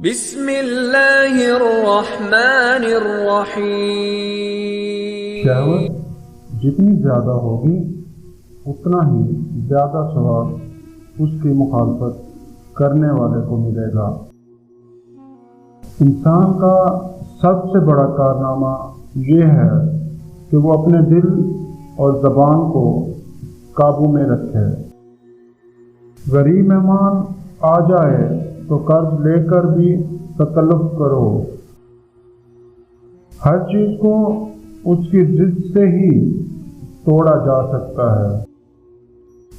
بسم اللہ الرحمن الرحیم۔ شہوت جتنی زیادہ ہوگی اتنا ہی زیادہ ثواب اس کی مخالفت کرنے والے کو ملے گا۔ انسان کا سب سے بڑا کارنامہ یہ ہے کہ وہ اپنے دل اور زبان کو قابو میں رکھے۔ غریب مہمان آ جائے تو قرض لے کر بھی تکلف کرو۔ ہر چیز کو اس کی ضد سے ہی توڑا جا سکتا ہے۔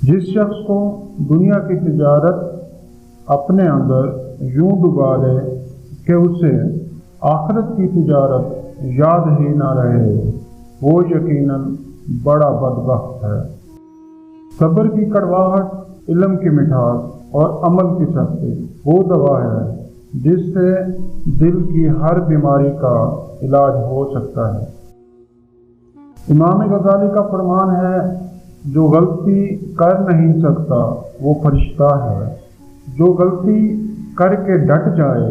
جس شخص کو دنیا کی تجارت اپنے اندر یوں ڈبا لے کہ اسے آخرت کی تجارت یاد ہی نہ رہے، وہ یقیناً بڑا بدبخت ہے۔ صبر کی کڑواہٹ، علم کی مٹھاس اور عمل کی سختی وہ دوا ہے جس سے دل کی ہر بیماری کا علاج ہو سکتا ہے۔ امام غزالی کا فرمان ہے، جو غلطی کر نہیں سکتا وہ فرشتہ ہے، جو غلطی کر کے ڈٹ جائے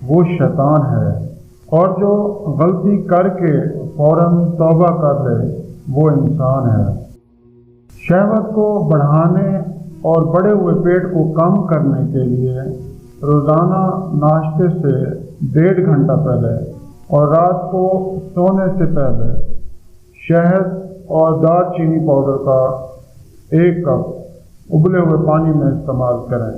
وہ شیطان ہے، اور جو غلطی کر کے فوراً توبہ کر لے وہ انسان ہے۔ شہوت کو بڑھانے اور بڑے ہوئے پیٹ کو کم کرنے کے لیے روزانہ ناشتے سے 1.5 گھنٹہ پہلے اور رات کو سونے سے پہلے شہد اور دار چینی پاؤڈر کا 1 کپ ابلے ہوئے پانی میں استعمال کریں۔